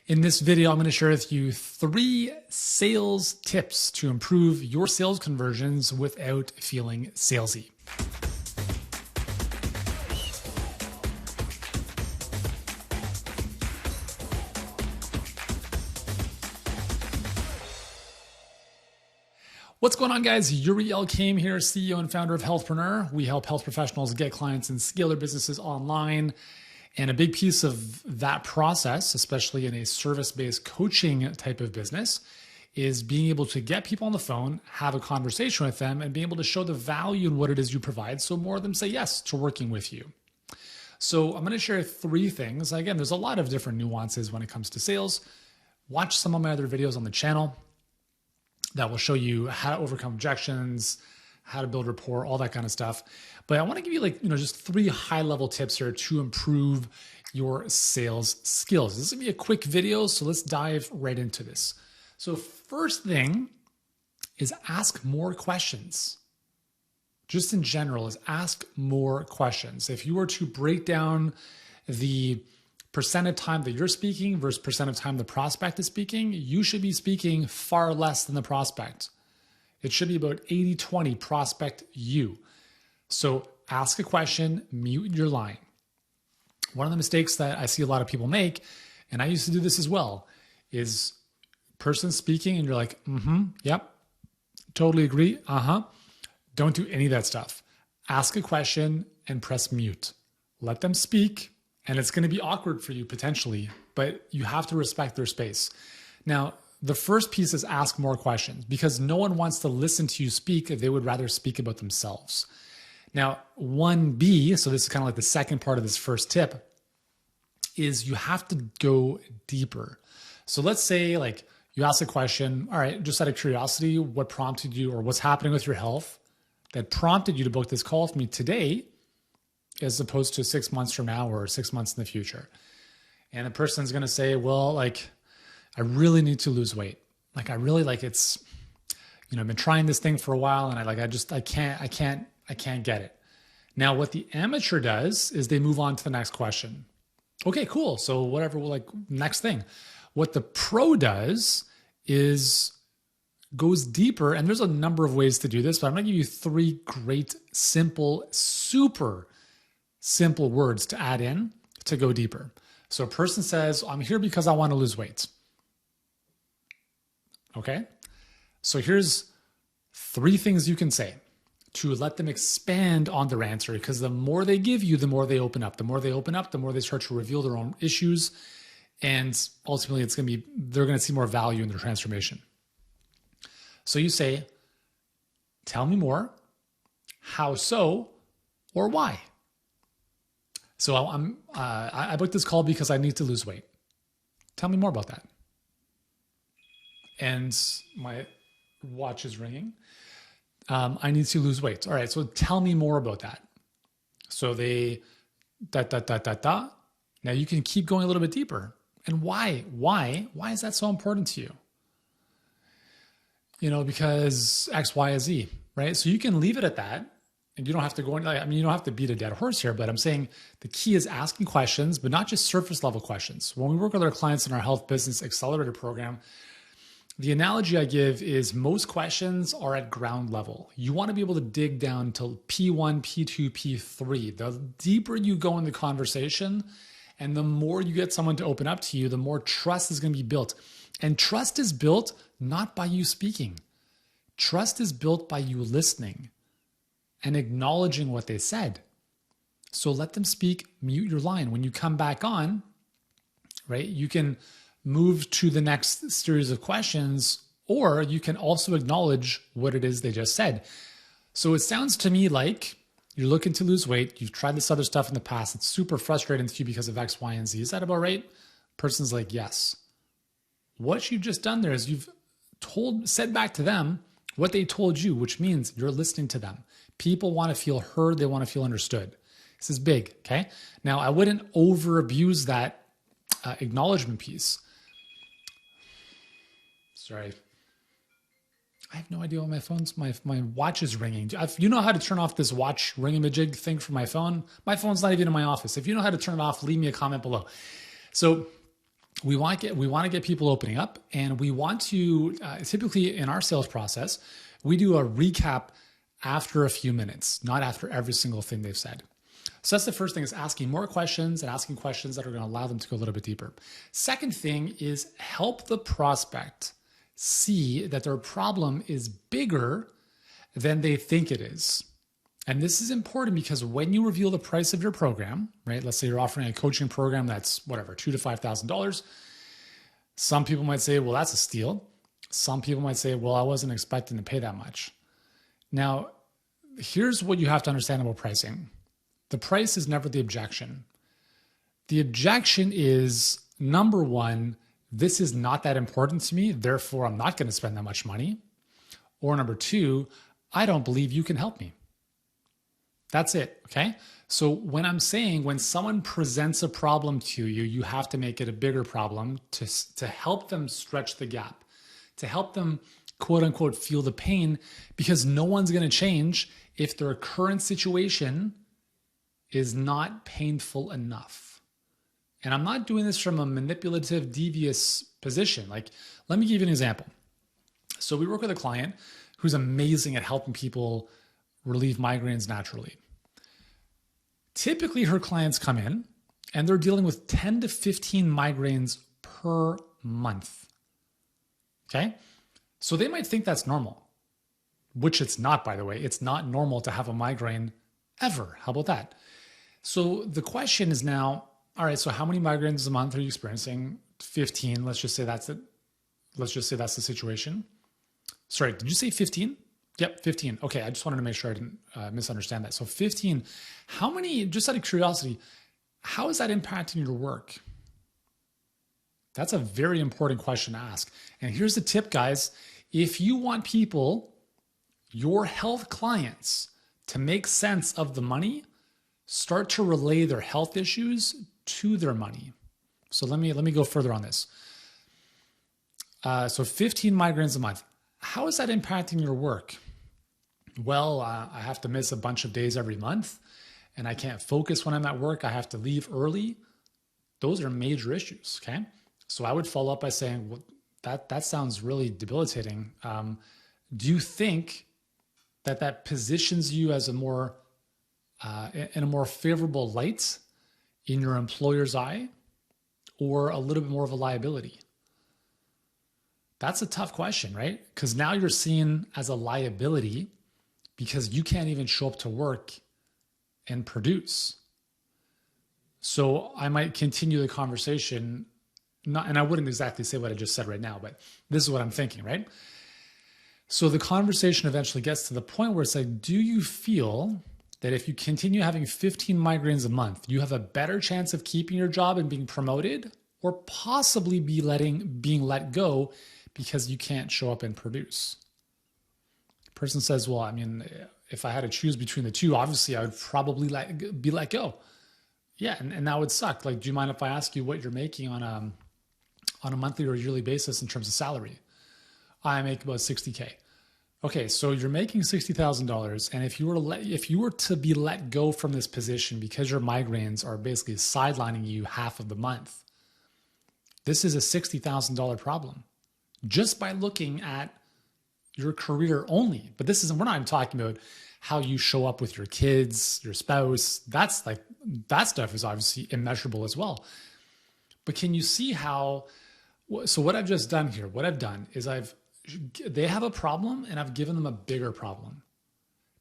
In this video, I'm going to share with you 3 sales tips to improve your sales conversions without feeling salesy. What's going on, guys? Yuri Elkaim here, CEO and founder of Healthpreneur. We help health professionals get clients and scale their businesses online. And a big piece of that process, especially in a service-based coaching type of business, is being able to get people on the phone, have a conversation with them, and being able to show the value in what it is you provide so more of them say yes to working with you. So I'm going to share 3 things. Again, there's a lot of different nuances when it comes to sales. Watch some of my other videos on the channel that will show you how to overcome objections, how to build rapport, all that kind of stuff. But I want to give you just 3 high-level tips here to improve your sales skills. This is gonna be a quick video, so let's dive right into this. So first thing is ask more questions. Just in general, is ask more questions. If you were to break down the percent of time that you're speaking versus percent of time the prospect is speaking, you should be speaking far less than the prospect. It should be about 80-20 prospect you. So ask a question, mute your line. One of the mistakes that I see a lot of people make, and I used to do this as well, is person speaking and you're like, yep, totally agree, Don't do any of that stuff. Ask a question and press mute. Let them speak, and it's going to be awkward for you potentially, but you have to respect their space. Now, the first piece is ask more questions because no one wants to listen to you speak if they would rather speak about themselves. Now, 1B, so this is kind of like the second part of this first tip, is you have to go deeper. So let's say you ask a question, all right, just out of curiosity, what prompted you or what's happening with your health that prompted you to book this call with me today as opposed to 6 months from now or 6 months in the future? And the person's going to say, well, I really need to lose weight. I really it's, I've been trying this thing for a while and I can't get it. Now, what the amateur does is they move on to the next question. Okay, cool. So whatever, next thing. What the pro does is goes deeper, and there's a number of ways to do this, but I'm going to give you 3 great, simple, super simple words to add in to go deeper. So a person says, I'm here because I want to lose weight. Okay, so here's 3 things you can say to let them expand on their answer, because the more they give you, the more they open up. The more they open up, the more they start to reveal their own issues, and ultimately they're going to see more value in their transformation. So you say, tell me more, how so, or why? So I booked this call because I need to lose weight. Tell me more about that. And my watch is ringing. I need to lose weight. All right, so tell me more about that. So they, Now you can keep going a little bit deeper. And why? Why is that so important to you? Because X, Y, and Z, right? So you can leave it at that. And you don't have to go into, you don't have to beat a dead horse here, but I'm saying the key is asking questions, but not just surface level questions. When we work with our clients in our Health Business Accelerator program, the analogy I give is most questions are at ground level. You want to be able to dig down to P1, P2, P3. The deeper you go in the conversation and the more you get someone to open up to you, the more trust is going to be built. And trust is built not by you speaking. Trust is built by you listening and acknowledging what they said. So let them speak, mute your line. When you come back on, right, you can move to the next series of questions, or you can also acknowledge what it is they just said. So it sounds to me like you're looking to lose weight. You've tried this other stuff in the past. It's super frustrating to you because of X, Y, and Z. Is that about right? Person's like, yes. What you've just done there is you've said back to them what they told you, which means you're listening to them. People want to feel heard. They want to feel understood. This is big, okay? Now, I wouldn't over abuse that acknowledgement piece. Sorry. I have no idea what my watch is ringing. You know how to turn off this watch ring-a-majig thing from my phone? My phone's not even in my office. If you know how to turn it off, leave me a comment below. So we want to get people opening up, and we want to typically in our sales process, we do a recap after a few minutes, not after every single thing they've said. So that's the first thing, is asking more questions and asking questions that are going to allow them to go a little bit deeper. Second thing is help the prospect see that their problem is bigger than they think it is. And this is important because when you reveal the price of your program, right? Let's say you're offering a coaching program that's whatever, $2,000 to $5,000. Some people might say, well, that's a steal. Some people might say, well, I wasn't expecting to pay that much. Now, here's what you have to understand about pricing. The price is never the objection. The objection is, number one, this is not that important to me, therefore I'm not going to spend that much money. Or number two, I don't believe you can help me. That's it, okay? So when I'm saying when someone presents a problem to you, you have to make it a bigger problem to help them stretch the gap, to help them quote unquote feel the pain, because no one's going to change if their current situation is not painful enough. And I'm not doing this from a manipulative, devious position. Like, let me give you an example. So we work with a client who's amazing at helping people relieve migraines naturally. Typically, her clients come in and they're dealing with 10 to 15 migraines per month. Okay? So they might think that's normal, which it's not, by the way. It's not normal to have a migraine ever. How about that? So the question is now, all right, so how many migraines a month are you experiencing? 15. Let's just say that's it. Let's just say that's the situation. Sorry, did you say 15? Yep, 15. Okay, I just wanted to make sure I didn't misunderstand that. So 15, how many, just out of curiosity, how is that impacting your work? That's a very important question to ask. And here's the tip, guys. If you want people, your health clients, to make sense of the money, start to relay their health issues to their money. So let me go further on this. So 15 migraines a month. How is that impacting your work? Well, I have to miss a bunch of days every month, and I can't focus when I'm at work. I have to leave early. Those are major issues, okay? So I would follow up by saying, well, that sounds really debilitating. Do you think that positions you as a more in a more favorable light in your employer's eye, or a little bit more of a liability? That's a tough question, right? Because now you're seen as a liability because you can't even show up to work and produce. So I might continue the conversation, and I wouldn't exactly say what I just said right now, but this is what I'm thinking, right? So the conversation eventually gets to the point where it's like, do you feel that if you continue having 15 migraines a month, you have a better chance of keeping your job and being promoted, or possibly being let go because you can't show up and produce? The person says, well, I mean, if I had to choose between the two, obviously I would probably be let go. Yeah, and that would suck. Like, do you mind if I ask you what you're making on a monthly or yearly basis in terms of salary? I make about $60K. Okay, so you're making $60,000, and if you were to be let go from this position because your migraines are basically sidelining you half of the month, this is a $60,000 problem just by looking at your career only. But we're not even talking about how you show up with your kids, your spouse. That stuff is obviously immeasurable as well. But can you see how? So what I've just done here, what I've done is they have a problem and I've given them a bigger problem.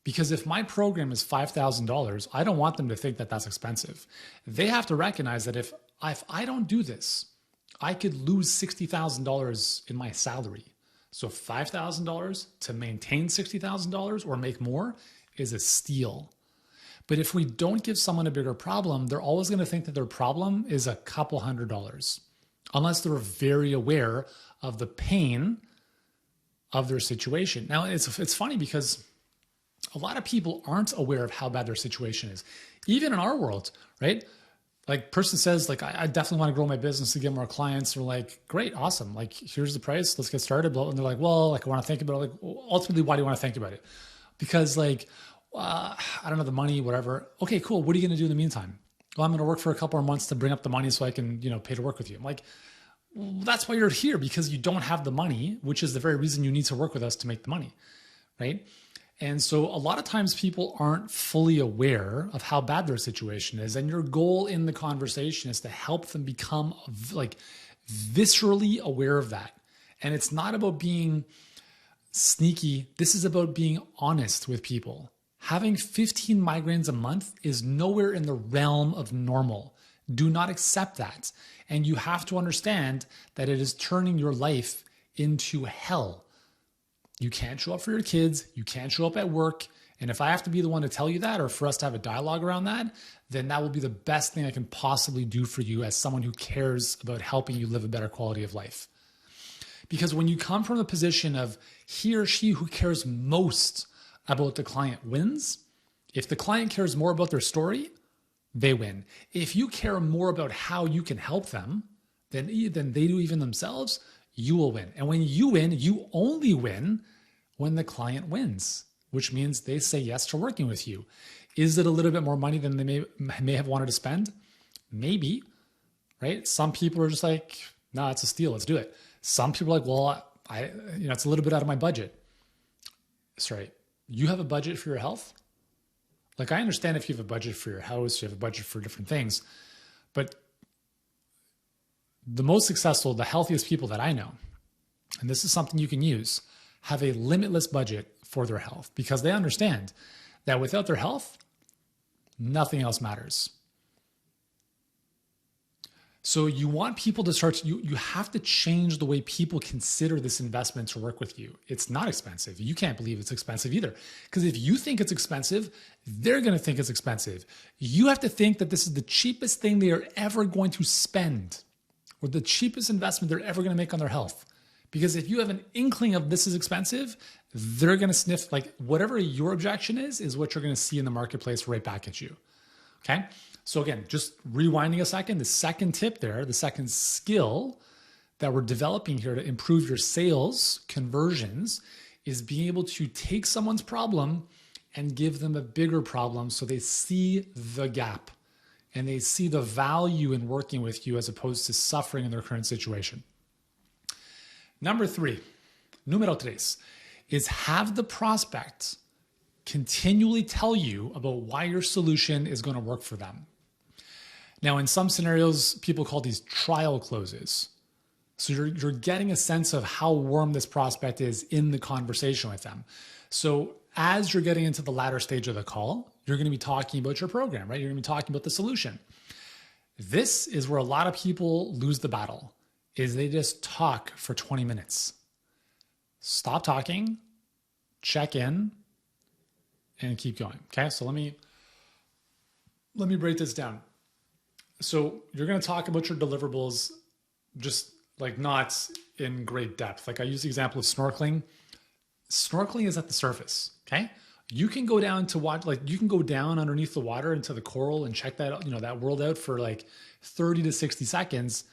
Because if my program is $5,000, I don't want them to think that that's expensive. They have to recognize that if I don't do this, I could lose $60,000 in my salary. So $5,000 to maintain $60,000 or make more is a steal. But if we don't give someone a bigger problem, they're always going to think that their problem is a couple $100s, unless they're very aware of the pain of their situation. Now, it's funny because a lot of people aren't aware of how bad their situation is. Even in our world, right? Like, person says, like, I definitely want to grow my business to get more clients. We're like, great, awesome. Like, here's the price. Let's get started. And they're like, well, like, I want to think about it. Like, ultimately, why do you want to think about it? Because, like, I don't know, the money, whatever. Okay, cool. What are you going to do in the meantime? Well, I'm going to work for a couple more months to bring up the money so I can, pay to work with you. I'm like, Well, that's why you're here, because you don't have the money, which is the very reason you need to work with us to make the money, right? And so a lot of times people aren't fully aware of how bad their situation is. And your goal in the conversation is to help them become like viscerally aware of that. And it's not about being sneaky. This is about being honest with people. Having 15 migraines a month is nowhere in the realm of normal. Do not accept that. And you have to understand that it is turning your life into hell. You can't show up for your kids. You can't show up at work. And if I have to be the one to tell you that, or for us to have a dialogue around that, then that will be the best thing I can possibly do for you as someone who cares about helping you live a better quality of life. Because when you come from the position of he or she who cares most about the client wins, if the client cares more about their story, they win. If you care more about how you can help them than they do even themselves, you will win. And when you win, you only win when the client wins, which means they say yes to working with you. Is it a little bit more money than they may have wanted to spend? Maybe, right? Some people are just like, no, it's a steal, let's do it. Some people are like, well, it's a little bit out of my budget. Sorry, you have a budget for your health? Like, I understand if you have a budget for your house, you have a budget for different things, but the most successful, the healthiest people that I know, and this is something you can use, have a limitless budget for their health, because they understand that without their health, nothing else matters. So you want people to start, you have to change the way people consider this investment to work with you. It's not expensive. You can't believe it's expensive either. Because if you think it's expensive, they're going to think it's expensive. You have to think that this is the cheapest thing they are ever going to spend, or the cheapest investment they're ever going to make on their health. Because if you have an inkling of this is expensive, they're going to sniff, like, whatever your objection is what you're going to see in the marketplace right back at you. Okay. So again, just rewinding a second, the second tip there, the second skill that we're developing here to improve your sales conversions is being able to take someone's problem and give them a bigger problem so they see the gap and they see the value in working with you as opposed to suffering in their current situation. Number three, número tres, is have the prospect continually tell you about why your solution is going to work for them. Now, in some scenarios, people call these trial closes. So you're getting a sense of how warm this prospect is in the conversation with them. So as you're getting into the latter stage of the call, you're going to be talking about your program, right? You're going to be talking about the solution. This is where a lot of people lose the battle, is they just talk for 20 minutes. Stop talking, check in, and keep going. Okay, so let me break this down. So you're going to talk about your deliverables, just like not in great depth. Like I use the example of snorkeling. Snorkeling is at the surface. Okay. You can go down to watch, like you can go down underneath the water into the coral and check that, that world out for like 30 to 60 seconds.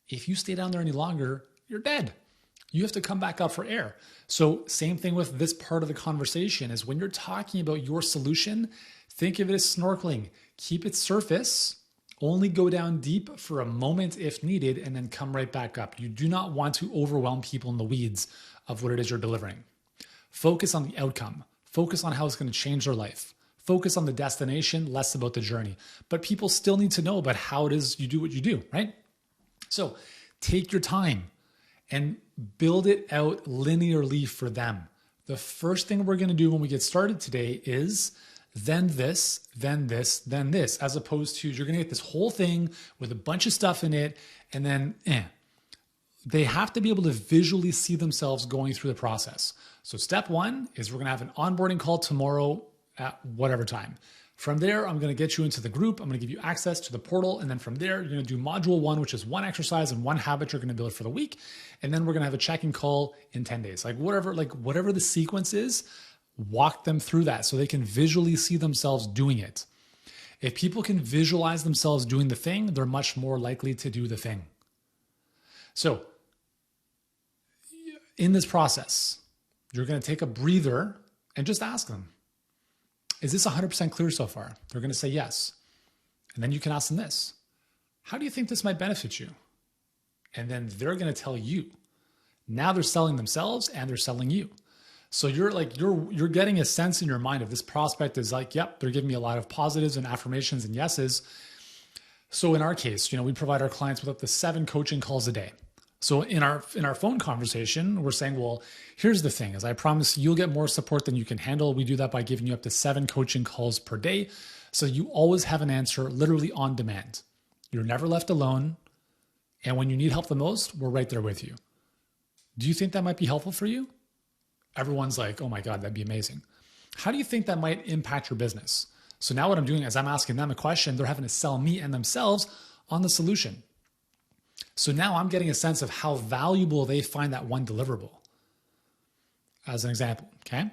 If you stay down there any longer, you're dead. You have to come back up for air. So same thing with this part of the conversation is when you're talking about your solution, think of it as snorkeling. Keep it surface. Only go down deep for a moment if needed, and then come right back up. You do not want to overwhelm people in the weeds of what it is you're delivering. Focus on the outcome. Focus on how it's going to change their life. Focus on the destination, less about the journey. But people still need to know about how it is you do what you do, right? So take your time and build it out linearly for them. The first thing we're going to do when we get started today is then this, then this, then this, as opposed to you're going to get this whole thing with a bunch of stuff in it, and then they have to be able to visually see themselves going through the process. So step one is we're going to have an onboarding call tomorrow at whatever time. From there, I'm going to get you into the group. I'm going to give you access to the portal. And then from there, you're going to do module one, which is one exercise and one habit you're going to build for the week. And then we're going to have a check-in call in 10 days. Whatever the sequence is, walk them through that so they can visually see themselves doing it. If people can visualize themselves doing the thing, they're much more likely to do the thing. So in this process, you're going to take a breather and just ask them, is this 100% clear so far? They're going to say yes. And then you can ask them this. How do you think this might benefit you? and then they're going to tell you. Now they're selling themselves and they're selling you. So you're getting a sense in your mind of this prospect is like, yep, they're giving me a lot of positives and affirmations and yeses. So in our case, we provide our clients with up to 7 coaching calls a day. So in our phone conversation, we're saying, well, here's the thing is I promise you'll get more support than you can handle. We do that by giving you up to 7 coaching calls per day. So you always have an answer literally on demand. You're never left alone. And when you need help the most, we're right there with you. Do you think that might be helpful for you? Everyone's like, oh my God, that'd be amazing. How do you think that might impact your business? So now what I'm doing is I'm asking them a question. They're having to sell me and themselves on the solution. So now I'm getting a sense of how valuable they find that one deliverable. As an example, okay?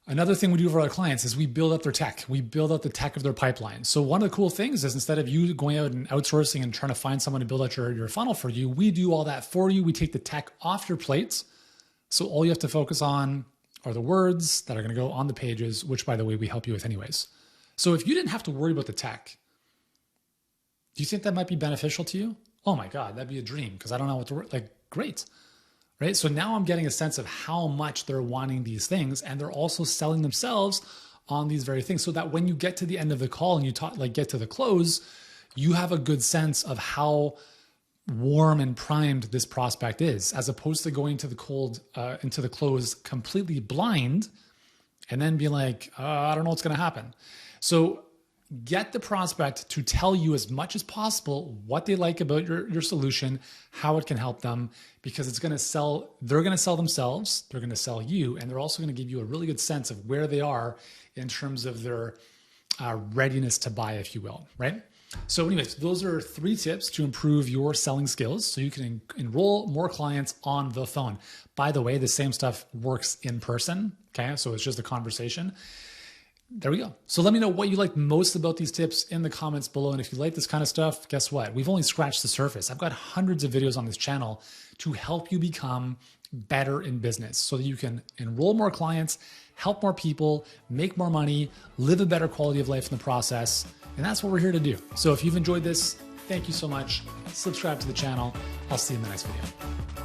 Another thing we do for our clients is we build up their tech. We build out the tech of their pipeline. So one of the cool things is instead of you going out and outsourcing and trying to find someone to build out your funnel for you, we do all that for you. We take the tech off your plates. So all you have to focus on are the words that are going to go on the pages, which by the way, we help you with anyways. So if you didn't have to worry about the tech, do you think that might be beneficial to you? Oh my God, that'd be a dream because I don't know what to work. Like, great. Right? So now I'm getting a sense of how much they're wanting these things, and they're also selling themselves on these very things so that when you get to the end of the call and you get to the close, you have a good sense of how warm and primed this prospect is, as opposed to going to into the close completely blind and then be like, I don't know what's going to happen. So get the prospect to tell you as much as possible what they like about your solution, how it can help them, because it's going to sell. They're going to sell themselves. They're going to sell you. And they're also going to give you a really good sense of where they are in terms of their readiness to buy, if you will, right? So anyways, those are 3 tips to improve your selling skills so you can enroll more clients on the phone. By the way, the same stuff works in person. Okay. So it's just a conversation. There we go. So let me know what you like most about these tips in the comments below. And if you like this kind of stuff, guess what? We've only scratched the surface. I've got hundreds of videos on this channel to help you become better in business so that you can enroll more clients, help more people, make more money, live a better quality of life in the process. And that's what we're here to do. So if you've enjoyed this, thank you so much. Subscribe to the channel. I'll see you in the next video.